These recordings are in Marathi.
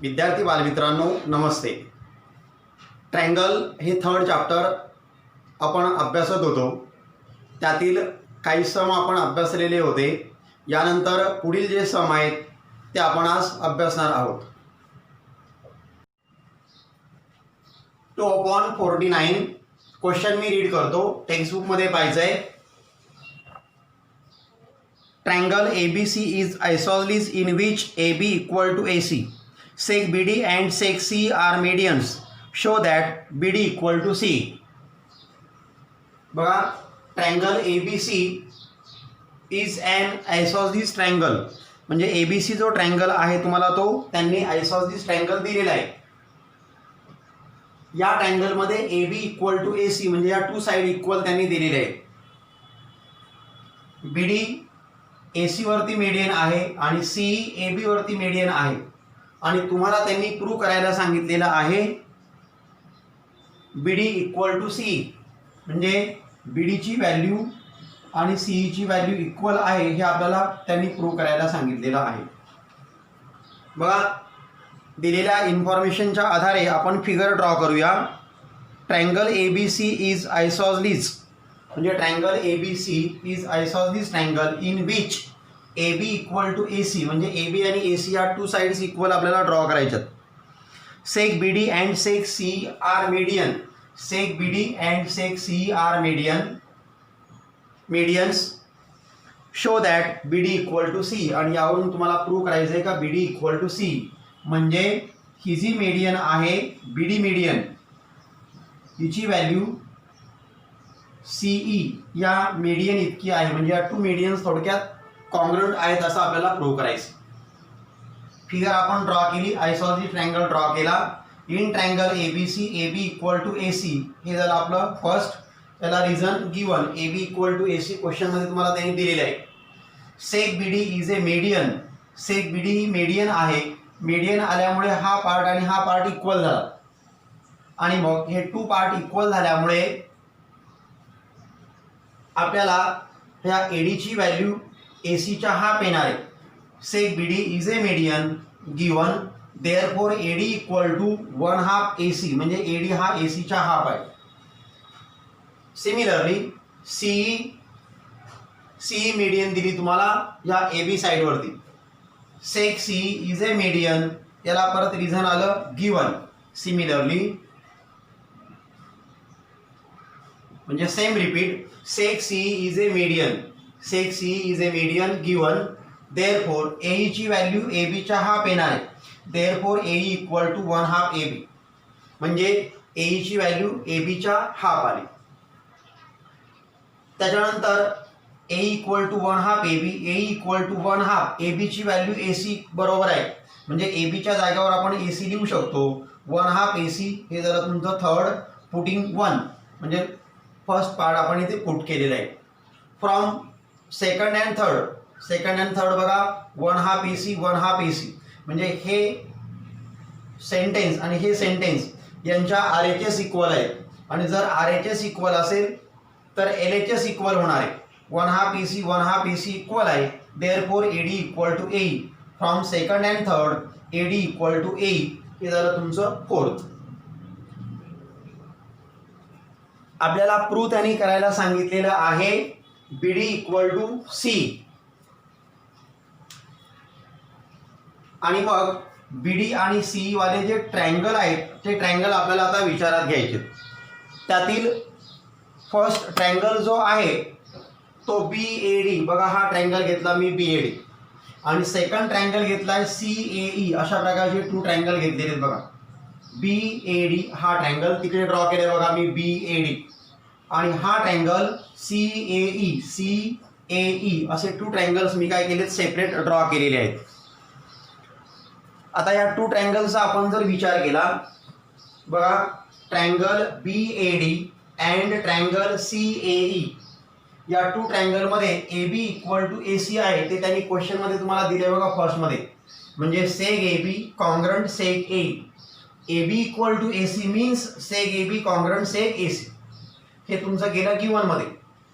विद्यार्थी बालमित्रांनो नमस्ते। ट्रायंगल हे थर्ड चॅप्टर आपण अभ्यासत होतो। त्यातील काही सम आपण अभ्यासलेले होते। यानंतर पुढील जे सम आहेत ते आपण आज अभ्यासणार आहोत। 2/49 क्वेश्चन मी रीड करतो, टेक्स्टबुक मध्ये पाहिजे आहे। Triangle ABC is isosceles in which AB equal to AC. Sec BD and sec C are medians. Show that BD equal to C. बघा, triangle ABC is an isosceles triangle. म्हणजे ABC जो ट्रायंगल आहे तुम्हाला तो त्यांनी isosceles ट्रायंगल दिलेला आहे। या ट्रायंगल मध्ये AB equal to AC म्हणजे या टू साइड इक्वल त्यांनी दिलेले आहे। BD AC वरती मीडियन आहे आणि C AB वरती मीडियन आहे आणि तुम्हाला त्यांनी प्रूव्ह करायला सांगितलेलं आहे BD इक्वल टू C म्हणजे BD ची व्हॅल्यू आणि C ची व्हॅल्यू इक्वल आहे हे आपल्याला त्यांनी प्रूव्ह करायला सांगितलेलं आहे। बघा, दिलेल्या इन्फॉर्मेशनच्या आधारे आपण फिगर ड्रॉ करूया। ट्रायंगल ABC इज आयसोसेलेस म्हणजे triangle ABC is isosceles triangle in which AB equal to AC म्हणजे AB आणि AC या टू साइड्स इक्वल आपल्याला ड्रॉ करायच्यात। Seg BD and seg C are median. Seg BD and seg C are medians. Show that BD equal to C आणि यावरून तुम्हाला प्रूव्ह करायचं आहे का BD इक्वल टू C म्हणजे ही जी मीडियन आहे BD मीडियन हिची व्हॅल्यू CE या मीडियन इतकी आहे म्हणजे या टू मीडियन्स थोडक्यात कॉन्ग्रुएंट आहेत असं आपल्याला प्रूव्ह करायचं। फिगर आपण ड्रॉ केली, आयसोसेलेस ट्रायंगल ड्रॉ केला। In triangle ABC AB equal to AC हे झालं आपलं फर्स्ट, त्याला reason given AB equal to AC question मध्ये तुम्हाला त्यांनी दिलेले आहे। Seg BD is a median. Seg BD ही मीडियन आहे, मीडियन आल्यामुळे हा पार्ट आणि हा पार्ट इक्वल झाला आणि मग हे टू पार्ट इक्वल झाल्यामुळे आपल्याला ह्या AD ची व्हॅल्यू AC च्या हाफ येणार आहे। Seg BD is a median given therefore AD equal to 1/2 AC म्हणजे AD हा AC च्या हाफ आहे। सिमिलरली CE मीडियन दिली तुम्हाला या AB साइड वरती। Seg C is a median, याला परत रिझन आलं गिवन। सिमिलरली म्हणजे same repeat, seg C is a median. Seg C is a median given therefore AE ची व्हॅल्यू AB च्या हाफ येणार आहे। Therefore AE equal to 1/2 AB म्हणजे AE ची व्हॅल्यू AB च्या हाफ आली। त्याच्यानंतर AE equal to 1/2 AB, AE equal to 1/2 AB ची व्हॅल्यू AC बरोबर आहे म्हणजे AB च्या जागेवर आपण AC लिहू शकतो। 1/2 AC हे जरा तुमचं थर्ड पुटिंग 1 म्हणजे फर्स्ट पार्ट आपण इथे पुट केलेला आहे। फ्रॉम सेकंड अँड थर्ड बघा 1/2 AC 1/2 AC म्हणजे हे सेंटेन्स आणि हे सेंटेन्स यांच्या RHS इक्वल आहे आणि जर RHS इक्वल असेल तर LHS इक्वल होणार आहे। 1/2 AC 1/2 AC इक्वल आहे, therefore AD equal to AE। From second and third AD equal to AE हे झालं तुमचं फोर्थ। आपल्याला प्रूव्ह त्यांनी करायला सांगितलेलं आहे BD इक्वल टू C आणि मग BD आणि C वाले जे ट्रायंगल आहेत ते ट्रायंगल आपल्याला आता विचारात घ्यायचे। त्यातील फर्स्ट ट्रायंगल जो आहे तो BAD, बघा हा ट्रायंगल घेतला मी BAD आणि सेकंड ट्रायंगल घेतलाय CAE। अशा प्रकारचे टू ट्रायंगल घेतलेले आहेत। बघा BAD हा ट्रायंगल तिकडे ड्रॉ केले बघा मी BAD आणि हा ट्रायंगल CAE असे टू ट्रायंगल्स मी काय केलेत सेपरेट ड्रॉ केलेले आहेत। आता या टू ट्रायंगलचा आपण जर विचार केला, बघा triangle BAD and triangle CAE या टू ट्रायंगल मध्ये AB इक्वल टू AC आहे ते त्यांनी क्वेश्चन मध्ये तुम्हाला दिले बघा फर्स्ट मध्ये म्हणजे seg AB congruent seg AE। AB equal to AC means seg AB congruent seg AC हे तुमचं गेलं गिवन मध्ये।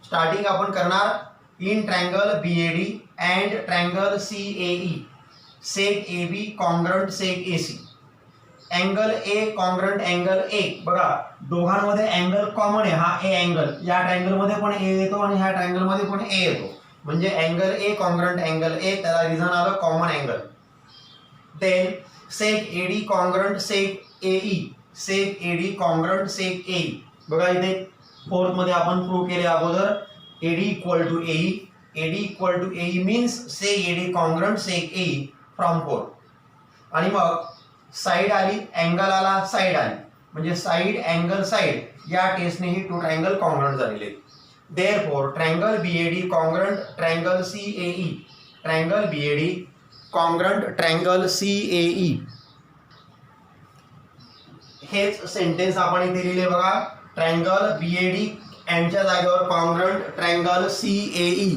स्टार्टिंग आपण करणार in triangle BAD and triangle CAE seg AB congruent seg AC angle A congruent angle A, बघा दोघांमध्ये अँगल कॉमन आहे, हा ए अँगल, या ट्रायंगल मध्ये पण ए येतो आणि ह्या ट्रायंगल मध्ये पण ए येतो, म्हणजे angle A congruent angle A, त्याला रिझन आलं common angle. Then seg AD congruent seg AE, seg AD congruent seg AE, बघा इथे फोर्थ मध्ये आपण प्रूव्ह केले अगोदर AD equal to AE, AD equal to AE means seg AD congruent seg AE from fourth. आणि मग साइड आली, अँगल आला, साइड आली, म्हणजे साइड अँगल साइड, या टेस्टने ही टू ट्रायंगल कॉन्ग्रंट झालेले. Therefore triangle BAD congruent triangle CAE, triangle BAD congruent triangle CAE, हेच सेंटेन्स आपण इथे लिहिले बघा. ट्रायंगल बीएडी यांच्या जागेवर कॉन्ग्रंट ट्रायंगल सीएई,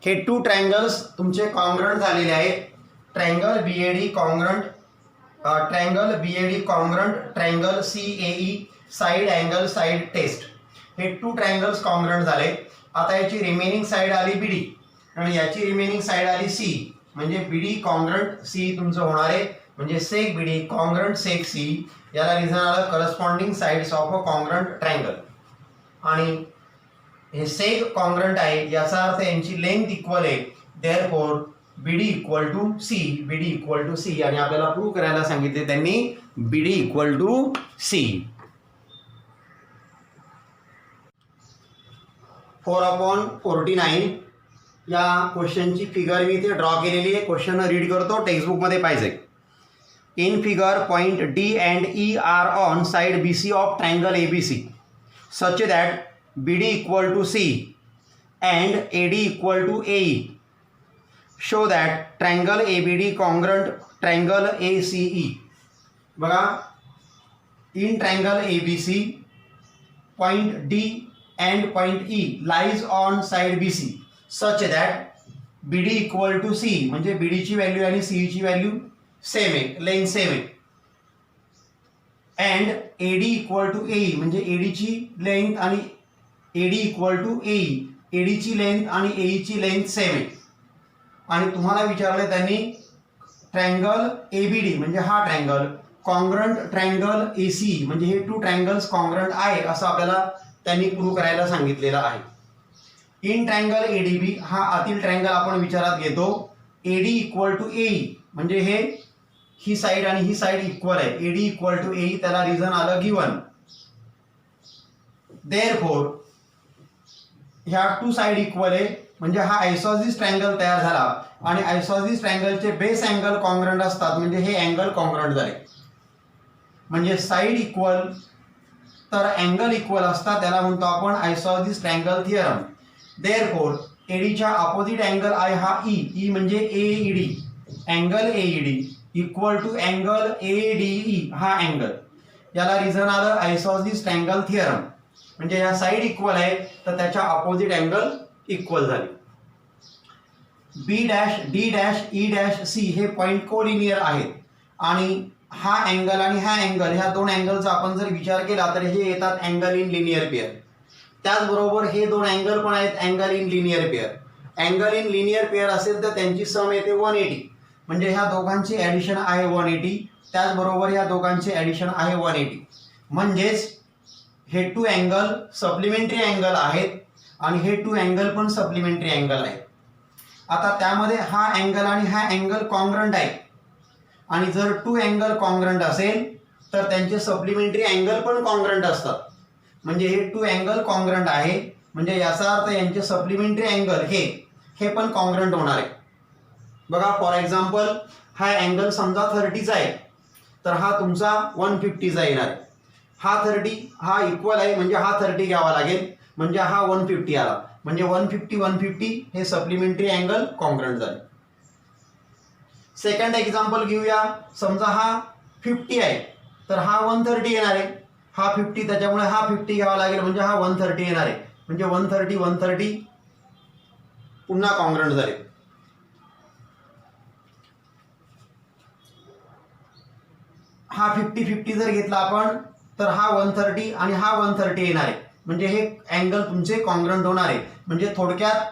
हे टू ट्रायंगल्स तुमचे कॉन्ग्रंट झालेले आहेत. Triangle BAD congruent triangle BAD congruent triangle CAE side angle side test, हे टू ट्रायंगल्स कॉन्ग्रंट झाले. आता याची रिमेनिंग साइड आली बीडी आणि याची रिमेनिंग साइड आली सी, म्हणजे बीडी कॉन्ग्रंट सी तुमचं होणार आहे, म्हणजे seg BD congruent seg C, याला रिझन आलं corresponding sides of a congruent triangle. आणि हे सेक कॉन्ग्रंट आहे याचा अर्थ यांची लेंथ इक्वल आहे, therefore BD equal to C, BD equal to C, आणि आपल्याला प्रूव्ह करायला सांगितले त्यांनी बीडी इक्वल टू सी. 4/49 या क्वेश्चनची फिगर मी इथे ड्रॉ केलेली आहे. क्वेश्चन रीड करतो, टेक्स्टबुक मध्ये पाहिजे. In figure point D and E are on side B C of triangle ABC such that BD equal to C and AD equal to AE. Show that triangle ABD congruent triangle ACE. बघा, in triangle ABC point D and point E lies on side BC such that BD equal to C, म्हणजे BD ची व्हॅल्यू आणि C ची व्हॅल्यू सेम आहे, लेंथ सेम आहे. and AD equal to AE, म्हणजे AD ची लेंथ आणि AD equal to AE, AD ची लेंथ आणि AE ची लेंथ सेम आहे. आणि तुम्हाला विचारलं त्यांनी ट्रायंगल ABD म्हणजे हा ट्रायंगल कॉन्ग्रंट ट्रायंगल AC, म्हणजे हे टू ट्रायंगल्स कॉन्ग्रंट आहे असं आपल्याला त्यांनी प्रूव्ह करायला सांगितलेलं आहे. इन ट्रायंगल ADB हा आतील ट्रायंगल आपण विचारात घेतो. AD इक्वल टू AE, म्हणजे हे ही साइड आणि ही साइड इक्वल आहे, AD इक्वल टू AE, त्याला रिझन आलं गिवन. देअरफॉर ह्या टू साइड इक्वल आहे, म्हणजे हा आयसोसिस ट्रायंगल तयार झाला आणि आयसोसिस ट्रायंगलचे बेस अँगल कॉन्ग्रंट असतात, म्हणजे हे अँगल कॉन्ग्रंट झाले. म्हणजे साइड इक्वल तर अँगल इक्वल असतात, त्याला म्हणतो आपण आयसोसिस ट्रायंगल थिअरम. देअरफॉर एडीच्या अपोजिट अँगल आहे हा ई म्हणजे AED, angle AED equal to angle ADE, हा अँगल, याला रिझन आलं आयसोसिस ट्रायंगल थिअरम. म्हणजे या साइड इक्वल आहे तर त्याच्या अपोजिट अँगल इक्वल झाले. B dash D dash E dash C हे पॉइंट कोलिनियर आहेत आणि हा अँगल आणि हा अँगल, ह्या दोन अँगलचा आपण जर विचार केला तर हे येतात अँगल इन लिनियर पेअर. त्याचबरोबर हे दोन अँगल पण आहेत angle in linear pair. Angle in linear pair असेल तर त्यांची सम येते 180, म्हणजे ह्या दोघांची ॲडिशन आहे 180, त्याचबरोबर ह्या दोघांची ॲडिशन आहे 180, म्हणजेच हे टू अँगल सप्लिमेंटरी अँगल आहेत आणि हे टू अँगल पण सप्लिमेंटरी अँगल आहेत. आता त्यामध्ये हा अँगल आणि हा अँगल कॉन्ग्रंट आहे आणि जर टू अँगल कॉन्ग्रंट असेल तर त्यांचे सप्लिमेंटरी अँगल पण कॉन्ग्रंट असतात, म्हणजे हे टू अँगल कॉन्ग्रंट आहे, म्हणजे याचा अर्थ यांचे सप्लिमेंटरी अँगल हे पण कॉन्ग्रंट होणार आहे. बघा फॉर एक्झाम्पल हा अँगल समजा 30चा आहे तर हा तुमचा 150चा येणार आहे. हा 30 हा इक्वल आहे, म्हणजे हा 30 घ्यावा लागेल, म्हणजे हा 150 आला, म्हणजे 150 हे सप्लिमेंटरी अँगल कॉन्ग्रंट झाले. सेकंड एक्झाम्पल घेऊया. समजा हा 50 आहे तर हा 130 येणार आहे, हा 50 त्याच्यामुळे हा 50 घ्यावा लागेल, म्हणजे हा 130 येणार आहे, म्हणजे 130 पुन्हा कॉन्ग्रंट झाले. हा 50 जर घेतला आपण तर हा 130 आणि हा 130 येणार आहे, म्हणजे हे अँगल तुमचे कॉन्ग्रंट होणार आहे. म्हणजे थोडक्यात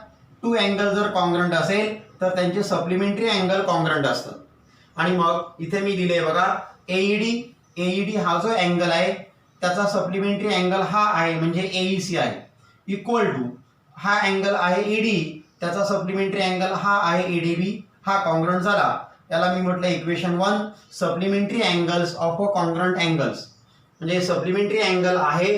टू अँगल जर कॉन्ग्रंट असेल तर त्यांचे सप्लिमेंटरी अँगल कॉन्ग्रंट असतात. आणि मग इथे मी दिले बघा एईडी हा जो अँगल आहे त्याचा सप्लिमेंटरी अँगल हा आहे म्हणजे एईसी आहे, इक्वल टू हा अँगल आहे ईडी, त्याचा सप्लिमेंटरी अँगल हा आहे एडीबी, हा कॉन्ग्रंट झाला. याला मी म्हटलं equation 1 supplementary angles of a congruent angles. म्हणजे सप्लिमेंटरी अँगल आहे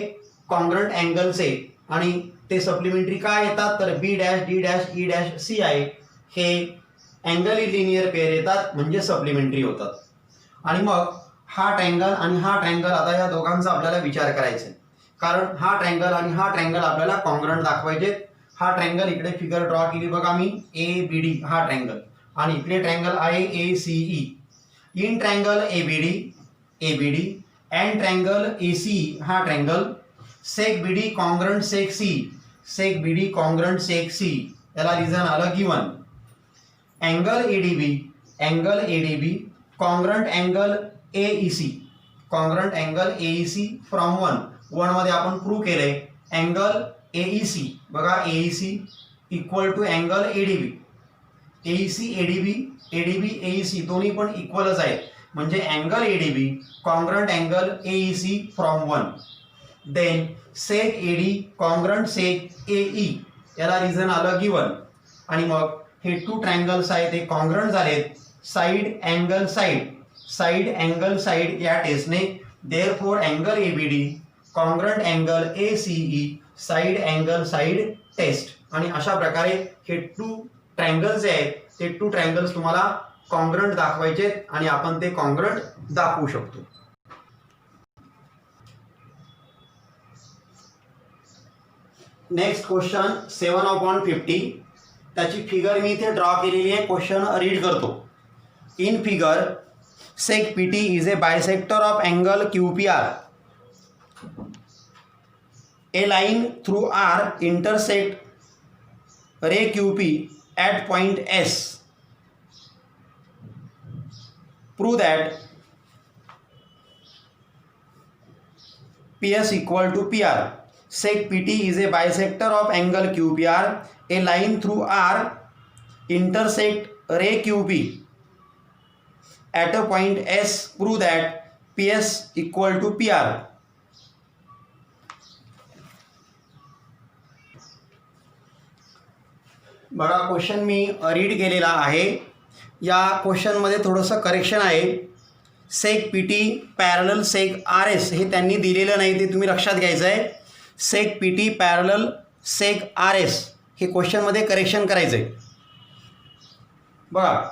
कॉन्ग्रंट अँगलचे आणि ते सप्लिमेंटरी काय येतात तर B dash D dash E dash C आहे, हे अँगल लिनियर पेअर येतात म्हणजे सप्लिमेंटरी होतात. आणि मग हा ट्रँगल आणि हा ट्रँगल, आता या दोघांचा आपल्याला विचार करायचा आहे कारण हा ट्रँगल आणि हा ट्रँगल आपल्याला कॉन्ग्रंट दाखवायचे. हा ट्रँगल इकडे फिगर ड्रॉ केली बघा मी, ए बी डी हा ट्रँगल आणि इकडे ट्रँगल आहे A C E. In triangle ABD and triangle AC हा triangle, seg BD congruent seg C, seg BD congruent seg C, याला रिझन आलं given. Angle ADB congruent angle AEC, congruent angle AEC from 1 मध्ये आपण प्रूव्ह केले. अँगल एईसी बघा, AEC equal to angle ADB, AEC ADB AEC दोन्ही पण इक्वलच आहेत म्हणजे angle ADB congruent angle AEC from 1. Then seg AD congruent seg एई, याला रिझन आलं गिवन. आणि मग हे टू ट्रँगल्स आहेत ते कॉन्ग्रंट झालेत साइड अँगल साइड या टेस्टने. Therefore angle ABD congruent angle ACE side angle side test. आणि अशा प्रकारे हे टू ट्रँगल्स जे आहेत ते टू ट्रँगल्स तुम्हाला कॉन्ग्रंट दाखवायचे आणि आपण ते कॉन्ग्रंट दाखवू शकतो. नेक्स्ट क्वेश्चन 7/50, त्याची फिगर मी इथे ड्रॉ केलेली आहे, क्वेश्चन रीड करतो. In figure seg P T is a bisector of angle Q P R. A line through R intersect ray Q P at point S. Prove that PS equal to PR. Sec PT is a bisector of angle QPR. A line through R intersect ray QP at a point S. Prove that PS equal to PR. बघा क्वेश्चन मी रीड केलेला आहे. या क्वेश्चनमध्ये थोडंसं करेक्शन आहे. Seg P T parallel seg R S हे त्यांनी दिलेलं नाही, ते तुम्ही लक्षात घ्यायचं आहे. Seg P T parallel seg R S हे क्वेश्चनमध्ये करेक्शन करायचं आहे. बघा,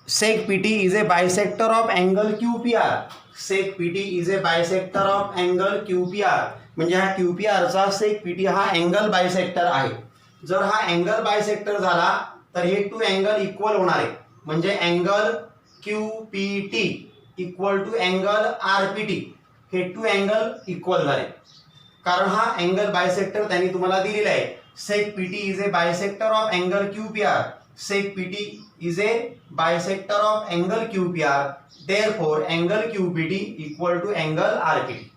seg P T is a bisector of angle Q P R. Seg P T is a bisector of angle Q P R म्हणजे हा क्यू पी आरचा सेक पी टी हा अँगल बायसेक्टर आहे. जर हा अँगल बायसेक्टर झाला तर हे टू अँगल इक्वल होणार आहे म्हणजे angle Q P T equal to angle R P T, हे टू अँगल इक्वल झाले कारण हा अँगल बायसेक्टर त्यांनी तुम्हाला दिलेला आहे. Seg P T is a bisector of angle Q P R. Seg P T is a bisector of angle Q P R. Therefore angle Q P T equal to angle R P T.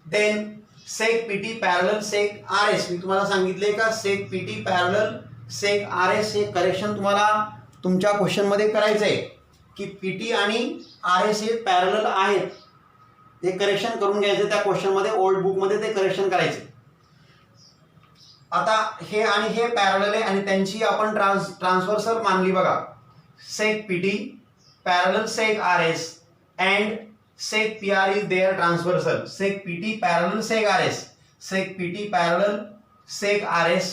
Then seg P T parallel seg R S, मी तुम्हाला सांगितले का सेक P T parallel seg R S हे करेक्शन तुम्हाला तुमच्या क्वेश्चनमध्ये करायचं आहे की पी टी आणि आर एस हे पॅरलल आहेत, हे करेक्शन करून घ्यायचं त्या क्वेश्चनमध्ये, ओल्ड बुकमध्ये ते करेक्शन करायचे. आता हे आणि हे पॅरलल आहे आणि त्यांची आपण ट्रान्सव्हर्सल मानली बघा. Seg P T parallel seg R S and sec PR is their transversal. Sec PT parallel sec RS. Sec PT parallel sec RS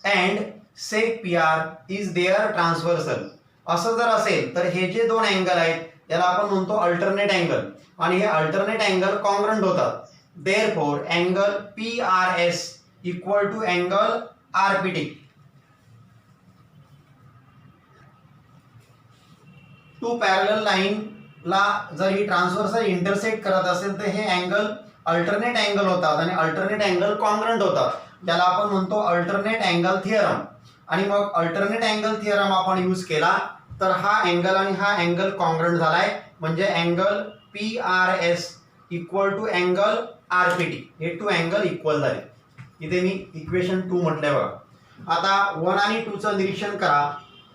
and sec PR is their transversal. असं जर असेल तर हे जे दोन अँगल आहेत याला आपण म्हणतो अल्टरनेट अँगल आणि हे अल्टरनेट अँगल कॉन्ग्रंट होतात. Therefore angle PRS equal to angle RPT. Two parallel line ला जर ही ट्रान्सव्हर्सल इंटरसेक्ट करत असेल तर हे अँगल अल्टरनेट अँगल होतात आणि अल्टरनेट अँगल कॉन्ग्रंट होतात, ज्याला आपण म्हणतो अल्टरनेट अँगल थिअरम. आणि मग अल्टरनेट अँगल थिअरम आपण यूज केला तर हा अँगल आणि हा अँगल कॉन्ग्रंट झालाय म्हणजे angle PRS equal to angle RPT, हे टू अँगल इक्वल झाले. इथे मी इक्वेशन 2 म्हटलंय बघा. आता 1 आणि 2 चं निरीक्षण करा.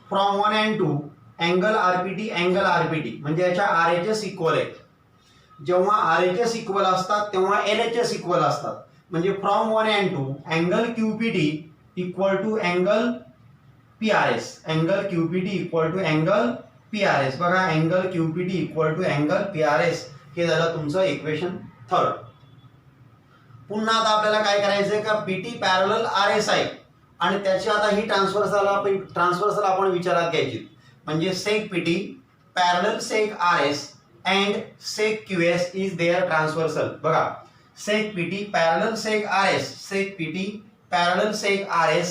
From 1 and 2 angle RPT angle RPT म्हणजे याच्या RHS इक्वल आहे. जेव्हा RHS इक्वल असतात तेव्हा LHS इक्वल असतात. म्हणजे from 1 and 2 angle QPT equal to angle PRS. Angle QPT equal to angle PRS. बघा angle QPT equal to angle PRS हे झालं तुमचं इक्वेशन 3. पुन्हा आता आपल्याला काय करायचंय का PT पॅरलल RS आहे आणि त्याची आता ही ट्रान्सव्हर्सल आपण विचारात घ्यायची. म्हणजे sec PT parallel sec RS and sec QS is their transversal. बघा sec PT parallel sec RS, sec PT parallel sec RS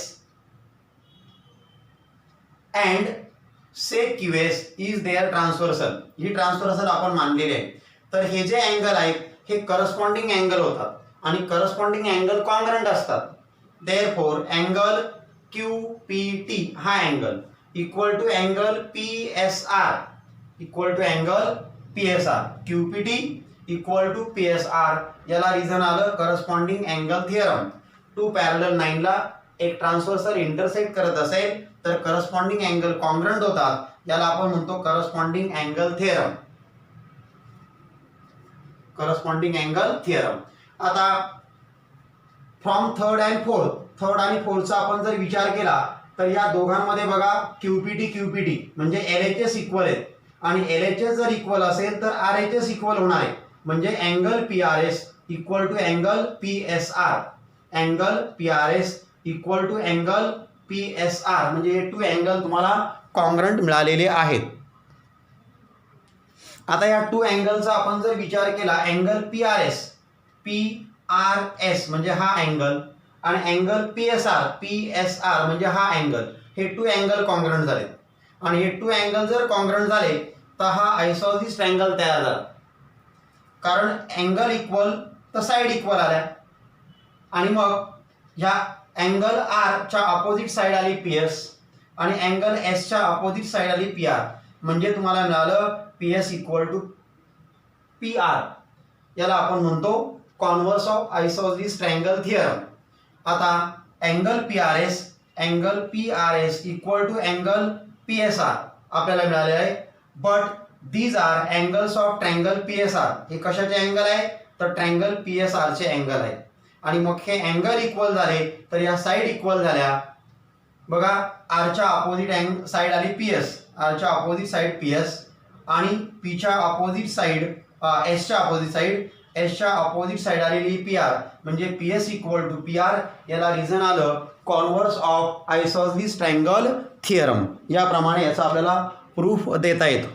and sec QS is their transversal. He transversal आपण मानलेली आहे. तर हे जे अँगल आहेत हे करस्पॉन्डिंग अँगल होतात आणि करस्पॉन्डिंग अँगल कॉन्ग्रंट असतात. देअरफॉर अँगल QPT हा angle equal to angle PSR equal to angle PSR. QPT equal to PSR. याला रिझन आलं करस्पॉन्डिंग अँगल थिअरम. 2 पॅरलल 9 ला एक ट्रान्सव्हर्सल इंटरसेक्ट करत असेल तर करस्पॉन्डिंग अँगल कॉन्ग्रंट होतात. याला आपण म्हणतो corresponding angle theorem. Corresponding angle theorem. आता फ्रॉम थर्ड आणि फोर्थचा आपण जर विचार केला तर या दोघांमध्ये बघा QPT म्हणजे LHS इक्वल आहेत आणि LHS जर इक्वल असेल तर RHS इक्वल होणार आहे. म्हणजे angle PRS equal to angle PSR. Angle PRS equal to angle PSR म्हणजे हे 2 अँगल तुम्हाला कॉन्ग्रंट मिळालेले आहेत. आता या 2 अँगलचा आपण जर विचार केला अँगल PRS म्हणजे हा अँगल आणि अँगल PSR म्हणजे हा अँगल. हे 2 अँगल कॉन्ग्रंट झाले आणि हे 2 अँगल जर कॉन्ग्रंट झाले तर हा आयसोसेलेस ट्रायंगल तयार झाला. कारण अँगल इक्वल तर साइड इक्वल आल्या आणि मग ह्या अँगल R च्या अपोजिट साइड आली PS आणि अँगल S च्या अपोजिट साइड आली PR. म्हणजे तुम्हाला मिळालं PS इक्वल टू PR. याला आपण म्हणतो converse of isosceles triangle theorem. आता angle PRS equal to angle PSR आपल्याला मिळाले आहे. But these are angles of triangle PSR. हे कशाचे अँगल आहे तर ट्रायंगल PSR चे अँगल आहे. आणि मग हे अँगल इक्वल झाले तर या साइड इक्वल झाल्या. बघा R च्या अपोजिट साइड आली PS, R च्या अपोजिट साइड PS आणि P च्या अपोजिट साइड S च्या अपोजिट साइड, S च्या अपोजिट साइड आलेली PR म्हणजे PS इक्वल टू PR. याला रिझन आलं converse of isosceles triangle theorem. याप्रमाणे याचा आपल्याला प्रूफ देता येतो.